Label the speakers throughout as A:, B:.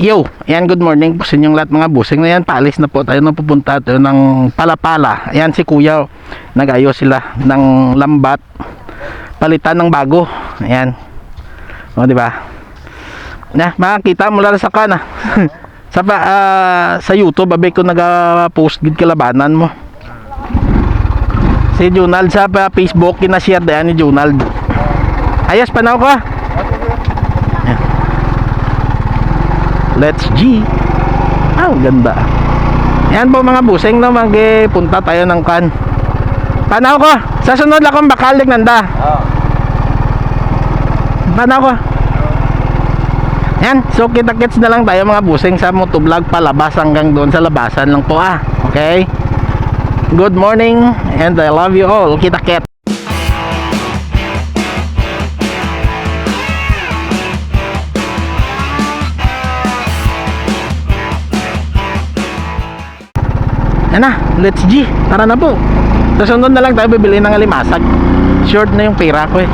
A: Yo, ayan, good morning po sa inyong lahat mga busing na yan. Paalis na po tayo na pupunta tayo ng Palapala. Ayan si Kuya, nag-ayos sila ng lambat. Palitan ng bago. Ayan. O, di ba? Na, makakita mo lang sa kana. Sa YouTube, abay ko nag-post gid kalabanan mo. Si Junald sa Facebook, kinashare dayan ni Junald. Ayos, panaw ka. Let's G. Ang ganda. Yan po mga busing na magpunta tayo ng kan. Panaw ko. Sa sunod lang akong bakalig nanda. Panaw ko. Yan. So kita-kits na lang tayo mga busing sa motovlog palabas hanggang doon sa labasan lang po Okay. Good morning and I love you all. Kita-kits. Yan na, let's G. Tara na po. Sa sunod na lang tayo bibili ng alimasag. Short na yung pera ko eh.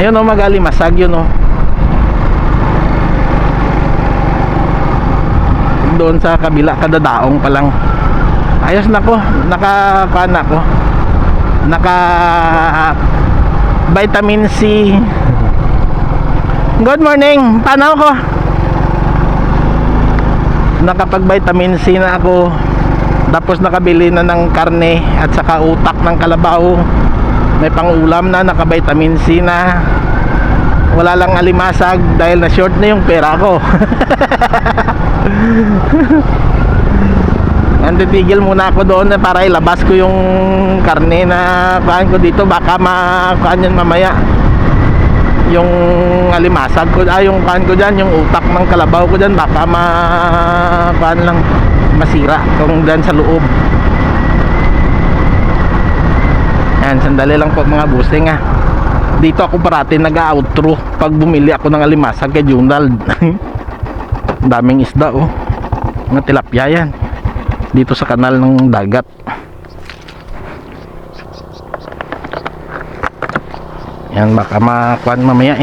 A: Ayun o, mag-alimasag yun o. Doon sa kabila, kadadaong pa lang. Ayos na ko. Naka vitamin C. Good morning. Paano ko? Nakapag vitamin C na ako, tapos nakabili na ng karne at saka utak ng kalabaw, may pangulam na, naka vitamin C na, wala lang alimasag dahil na short na yung pera ko. Titigil muna ako doon para ilabas ko yung karne na kuhaan ko dito, baka makuhaan yan mamaya yung alimasag ko, yung kan ko dyan, yung utak ng kalabaw ko dyan, baka kan lang masira kung dyan sa loob. Yan, sandali lang po mga busing dito ako parati nag-outro pag bumili ako ng alimasag kay Junald. Daming isda mga tilapia yan dito sa kanal ng dagat. Yan, baka makuan mamaya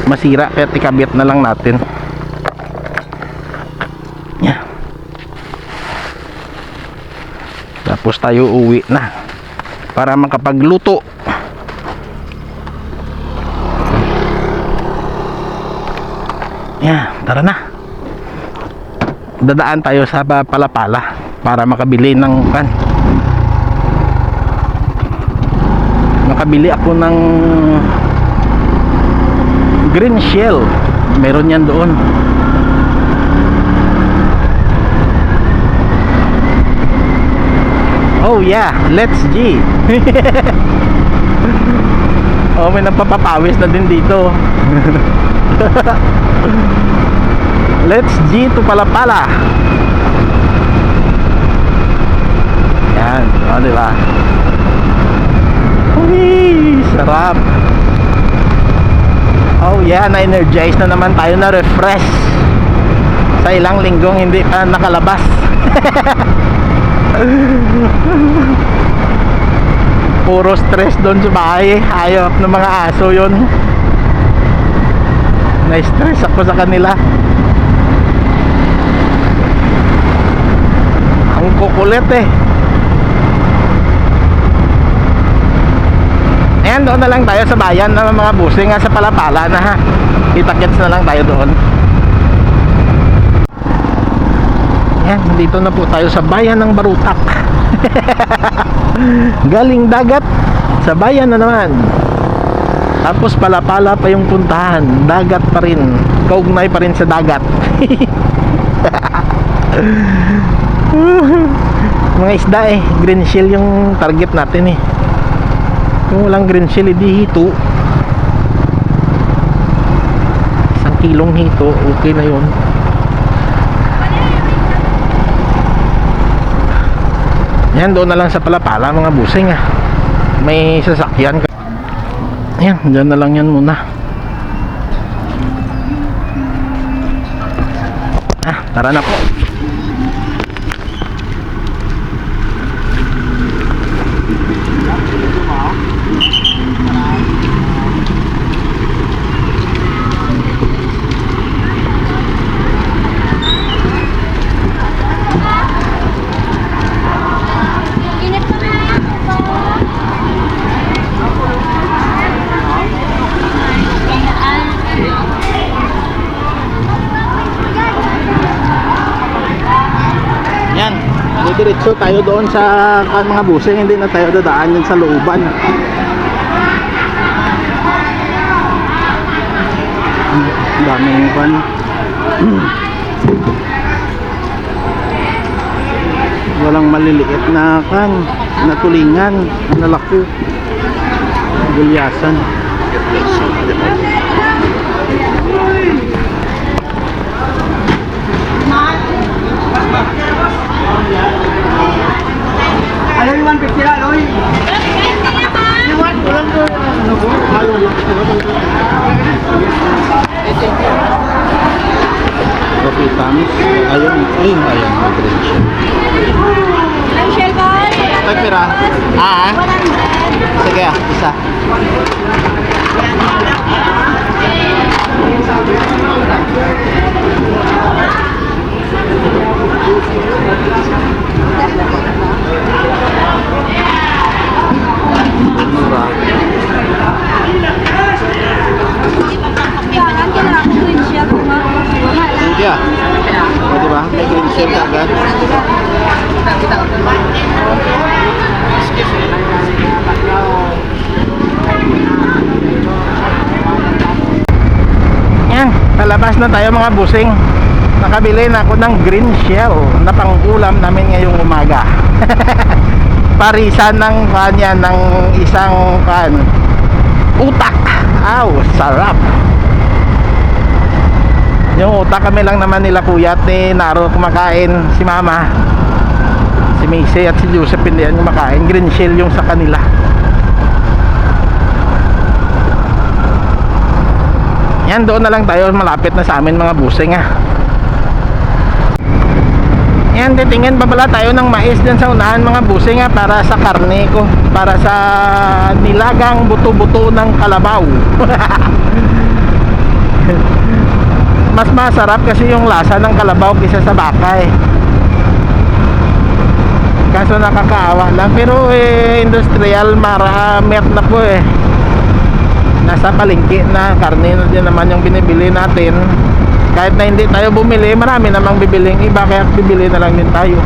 A: masira, kaya tikabit na lang natin. Yan. Tapos tayo uwi na para makapagluto. Yan, tara na. Dadaan tayo sa Palapala para makabili ng makabili ako ng green shell. Meron yan doon. Oh yeah, let's G. May napapapawis na din dito. Let's G to Palapala. Yan, diba? Uy, sarap. Oh yeah, na-energize na naman tayo, na refresh sa ilang linggong hindi pa nakalabas. Puro stress doon sa bahay. Ayop ng mga aso yun. Na-stress ako sa kanila. Ang kukulit Ayan, doon na lang tayo sa bayan ng mga busing sa Palapala na Kita-kits na lang tayo doon. Ayan, dito na po tayo sa bayan ng Barutak. Galing dagat sa bayan na naman. Tapos Palapala pa yung puntahan. Dagat pa rin. Kaugnay pa rin sa dagat. Mga isda green shell yung target natin Kung walang green shell, di hito. 1 kilong hito, okay na yun. Yan, doon na lang sa Palapala mga busing may sasakyan. Yan, dyan na lang yan muna. Tara na po. diretso tayo doon sa mga busing, hindi na tayo dadaan yun sa looban. Daming pan. Walang maliliit na na tulingan, na lalaki. Gulyasan.
B: Ano yung 150 na, Loy?
A: Coffee tamis. Ayun. Ayun. Green shell.
C: Ang shell ball.
A: Tagpira. Sige, isa. Mura.
C: Kailangan ko green shell ko nga.
A: Thank you. O, diba? May green shell ka agad. Yan, palabas na tayo mga busing. Nakabili na ako ng green shell na pang-ulam namin ngayong umaga. Parisan ng kanya ng isang utak. Aw, sarap. Yung utak kami lang naman nila kuya at ni Naro kumakain, si Mama, si Macy at si Joseph hindi yan kumakain. Green shell yung sa kanila. Yan, doon na lang tayo, malapit na sa amin mga busing Yan, titingin pa pala tayo ng mais dyan sa unahan mga busing para sa karne ko, para sa nilagang buto-buto ng kalabaw. Mas masarap kasi yung lasa ng kalabaw kaysa sa baka kaso nakakaawa lang, pero industrial maramiat na po nasa palengke na karne na din naman yung binibili natin. Kahit na hindi tayo bumili, marami namang bibiling iba, kaya bibili na lang din tayo.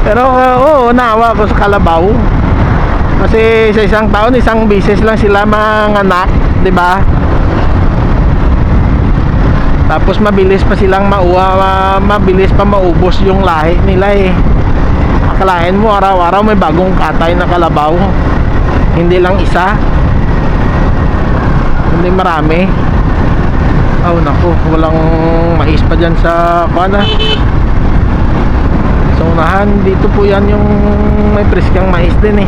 A: Pero oo, naawa ko sa kalabaw kasi sa isang taon, isang bisis lang sila manganak, di ba? Tapos mabilis pa silang mabilis pa maubos yung lahi nila Akalain mo araw-araw may bagong katay na kalabaw, hindi lang isa, hindi marami. Naku, walang mais pa dyan sa sa unahan. Dito po yan yung may preskang mais din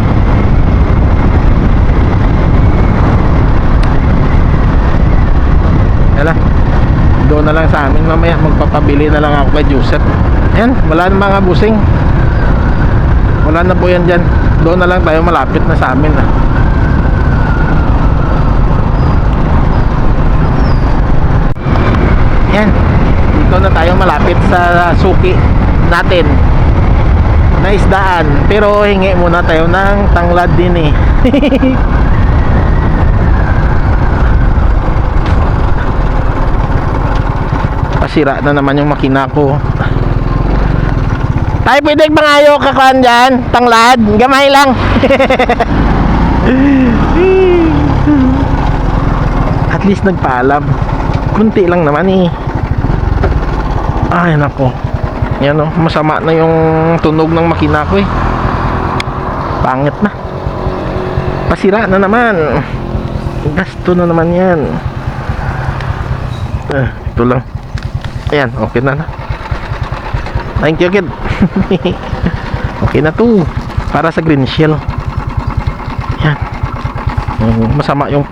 A: Yala, doon na lang sa amin mamaya, magpapabili na lang ako kay Joseph. Ayan, wala na mga busing, wala na po yan dyan. Doon na lang tayo, malapit na sa amin Yan, dito na tayo malapit sa suki natin na isdaan. Pero hingi muna tayo ng tanglad din Pasira na naman yung makina ko. Tayo pwede mangayo kakuan dyan, tanglad, gamay lang. At least nagpaalam, kunti lang naman Ay nako, yan masama na yung tunog ng makina ko pangit na, pasira na naman, gasto na naman yan. Ito lang. Ayan, okay na. Thank you kid. Okay na to, para sa green shell. Yan, masama yung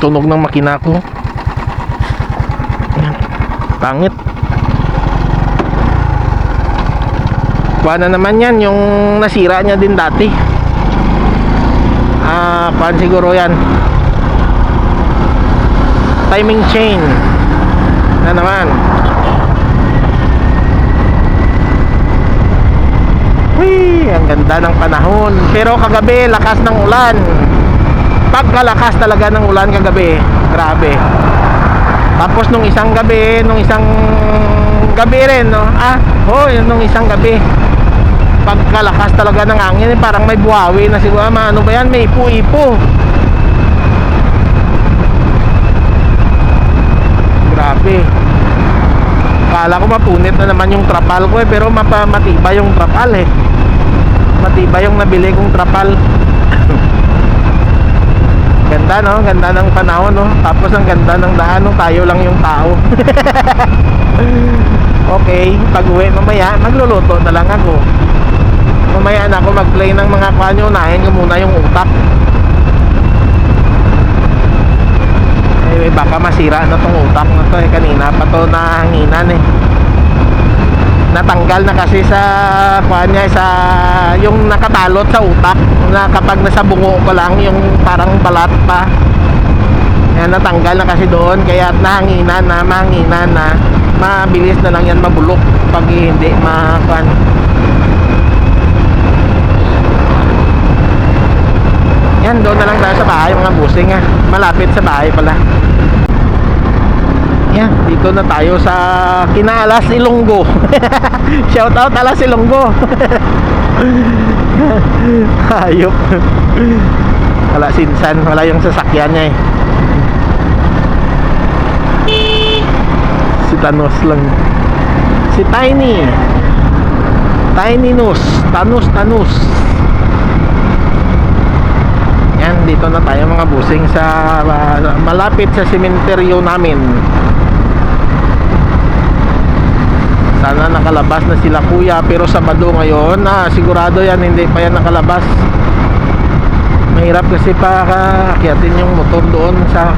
A: tunog ng makina ko. Yan, pangit. Kuha na naman yan, yung nasira niya din dati. Kuhaan siguro yan, timing chain na naman. Uy, ang ganda ng panahon. Pero kagabi, lakas ng ulan. Pagkalakas talaga ng ulan kagabi, grabe. Tapos nung isang gabi rin, nung isang gabi pagkalakas talaga ng hangin, parang may buhawi na siguro. Ano ba yan? May ipo-ipo. Grabe. Kala ko mapunit na naman yung trapal ko pero matibay yung trapal matibay yung nabili kong trapal. Ganda no, ganda ng panahon no. Tapos ang ganda ng daan no, tayo lang yung tao. Okay, pag uwi mamaya magluluto na lang ako. Mamaya na ako mag-play ng mga kanyo, unahin ko muna yung utak. Baka masira na tong utak na to kanina pa to nahanginan natanggal na kasi sa kanya sa yung nakabalot sa utak na kapag nasa bungo ko lang yung parang balat pa yan, natanggal na kasi doon kaya mahanginan na mabilis na lang yan mabulok pag hindi makuan. Yan, doon na lang tayo sa bahay mga busing malapit sa bahay pala. Yan, dito na tayo sa Alas Ilonggo. Shout out Alas Ilonggo. Hayop. Wala sinsan, wala yung sasakyan niya Si Thanos lang. Si Tiny Nus. Thanos. Yan, dito na tayo mga busing sa malapit sa sementeryo namin. Sana nakalabas na sila kuya, pero Sabado ngayon sigurado yan hindi pa yan nakalabas. Mahirap kasi pa akyatin yung motor doon sa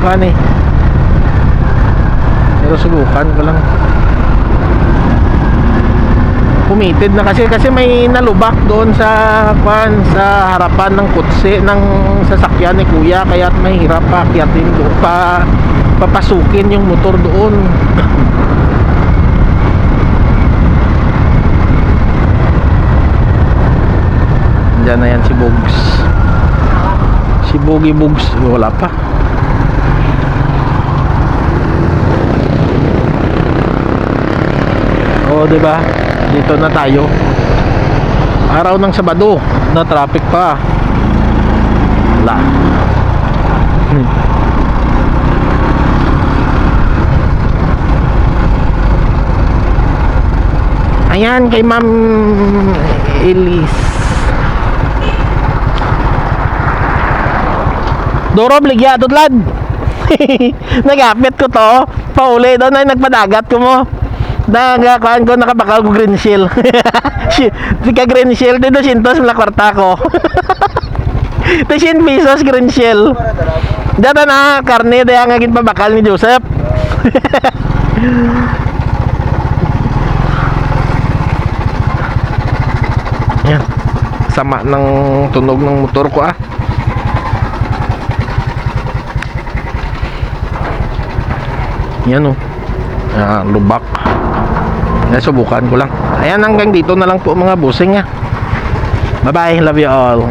A: pero subukan ko lang. Pumitid na kasi may nalubak doon sa harapan ng kutsi ng sasakyan ni kuya, kaya mahirap pa akyatin doon papasukin yung motor doon. Diyan na yan si Bugs. Si Boogie Bugs wala pa. Diba? Dito na tayo. Araw ng Sabado, na traffic pa. Wala. Ayan kay Ma'am Elise. Doro bligya tutlad. Nagapit ko to. Pauli daw na nagpadagat ko mo. Nagakuan ko nakabakal ko green shell. Tika green shell dito 200 la kwarta ko. 10 pesos green shell. Data na karne daya nga gin pabakal ni Joseph. Yan. Sama ng tunog ng motor ko Yan lubak. Subukan ko lang. Ayan, hanggang dito na lang po mga busing Bye bye, love you all.